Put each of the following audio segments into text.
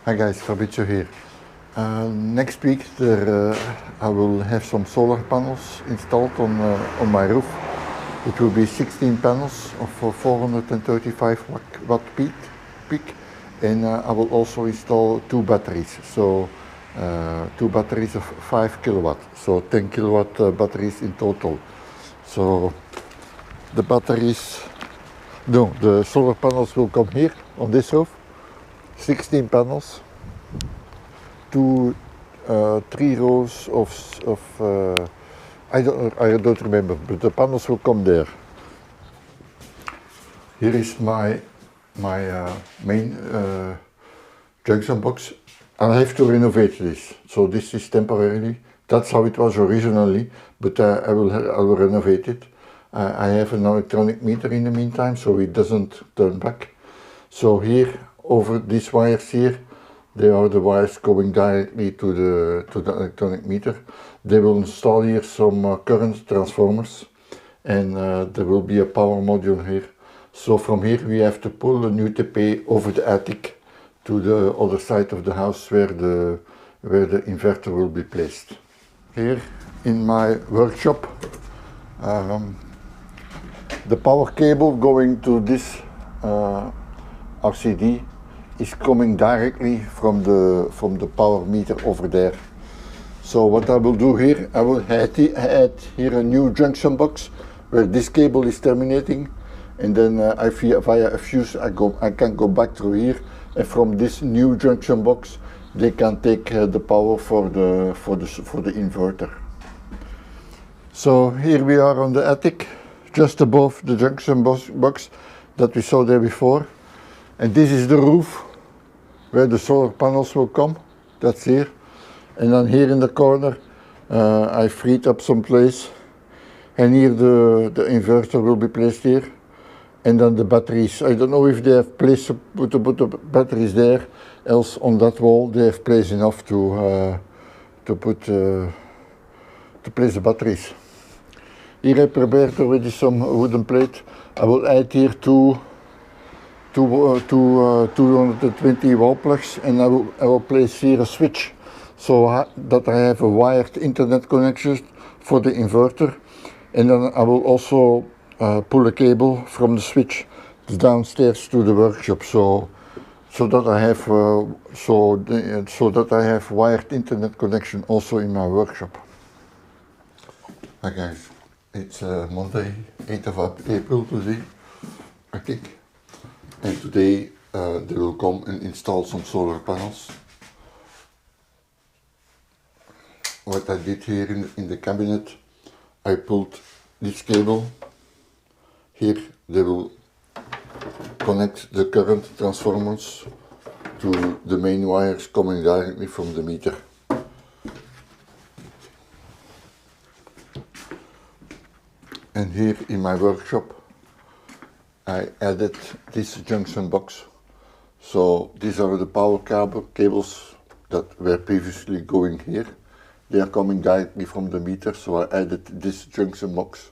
Hi guys, Fabrizio here. Next week I will have some solar panels installed on my roof. It will be 16 panels of 435 watt peak, and I will also install 2 batteries. So 2 batteries of 5 kilowatt, so 10 kilowatt batteries in total. So the solar panels will come here on this roof. 16 panels, 3 rows of I don't remember, but the panels will come there. Here is my main junction box. I have to renovate this, so this is temporarily. That's how it was originally, but I will renovate it. I have an electronic meter in the meantime, so it doesn't turn back. So here, over these wires here, they are the wires going directly to the electronic meter. They will install here some current transformers, and there will be a power module here. So from here we have to pull a new TP over the attic to the other side of the house where the inverter will be placed. Here in my workshop, the power cable going to this RCD is coming directly from the power meter over there. So what I will do here, I will add here a new junction box where this cable is terminating, and then via a fuse I can go back through here, and from this new junction box they can take the power for the inverter. So here we are on the attic, just above the junction box that we saw there before, and this is the roof where the solar panels will come. That's here. And then here in the corner I freed up some place, and here the inverter will be placed here, and then the batteries. I don't know if they have place to put the batteries there, else on that wall they have place enough to place the batteries. Here I prepared already some wooden plate. I will add here two 220 wall plugs, and I will place here a switch so that I have a wired internet connection for the inverter, and then I will also pull a cable from the switch downstairs to the workshop, so that I have wired internet connection also in my workshop. Hi guys, it's Monday, 8th of April today, I think. And today they will come and install some solar panels. What I did here in the cabinet, I pulled this cable. Here they will connect the current transformers to the main wires coming directly from the meter. And here in my workshop I added this junction box. So these are the power cables that were previously going here. They are coming directly from the meter, so I added this junction box,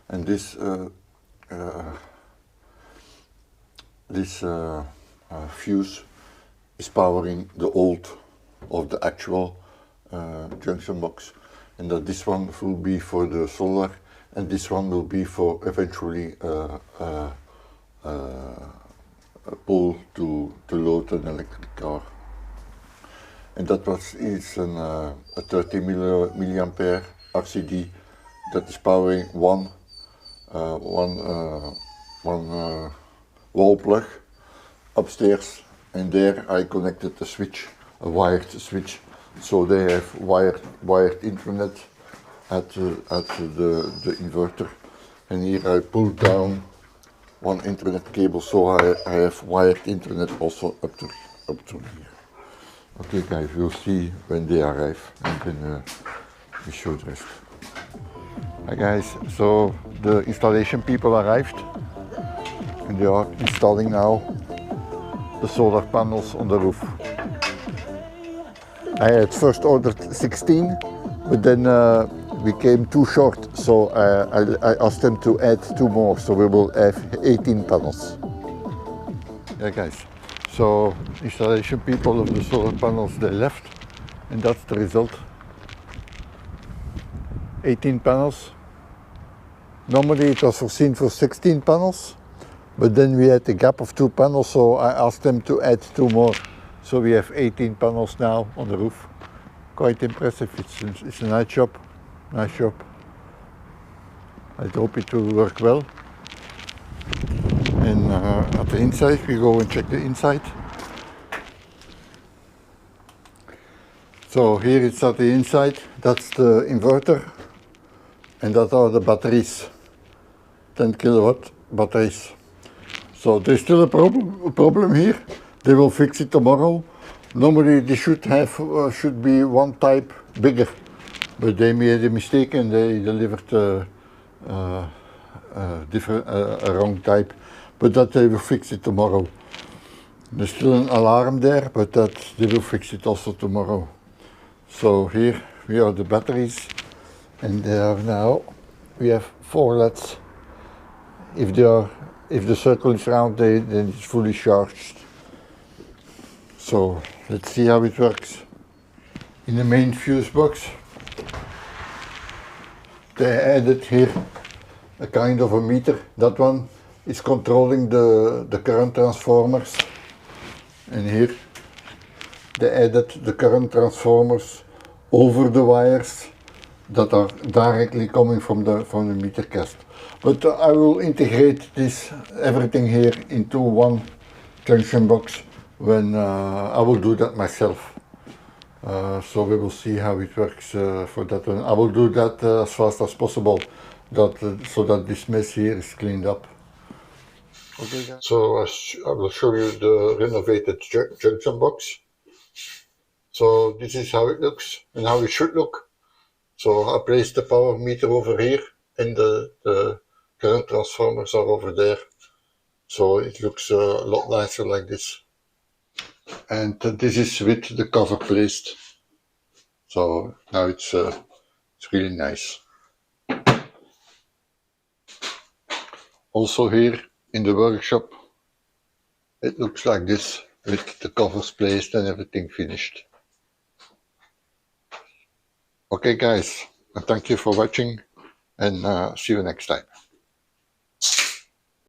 and this fuse is powering the old of the actual junction box, and that this one will be for the solar, and this one will be for eventually a pole to load an electric car. And that is a 30 milliampere RCD that is powering one wall plug upstairs, and there I connected a switch, a wired switch, so they have wired internet at the inverter. And here I pulled down one internet cable, so I have wired internet also up to here. Okay guys, we'll see when they arrive, and then we show the rest. Hi guys, so the installation people arrived, and they are installing now the solar panels on the roof. I had first ordered 16, but then we came too short, so I asked them to add 2 more, so we will have 18 panels. Yeah guys, So installation people of the solar panels, they left, and that's the result. 18 panels. Normally it was foreseen for 16 panels, but then we had a gap of 2 panels, so I asked them to add 2 more. So we have 18 panels now on the roof. Quite impressive. It's a nice job. Nice job. I hope it will work well. And at the inside, we go and check the inside. So here it's at the inside. That's the inverter, and that are the batteries. 10 kilowatt batteries. So there's still a problem here. They will fix it tomorrow. Normally they should be one type bigger, but they made a mistake and they delivered a wrong type. But that they will fix it tomorrow. There's still an alarm there, but that they will fix it also tomorrow. So here we are the batteries, and they are now, we have 4 LEDs. If the circle is round, then it's fully charged. So let's see how it works. In the main fuse box, they added here a kind of a meter. That one is controlling the current transformers, and here they added the current transformers over the wires that are directly coming from the meter cast. But I will integrate everything here into one junction box when I will do that myself. So we will see how it works for that one. I will do that as fast as possible, so that this mess here is cleaned up. Okay, guys. So I will show you the renovated junction box. So this is how it looks and how it should look. So I placed the power meter over here, and the current transformers are over there. So it looks a lot nicer like this. And this is with the cover placed. So now it's really nice. Also here in the workshop, it looks like this with the covers placed and everything finished. Okay guys, thank you for watching, and see you next time.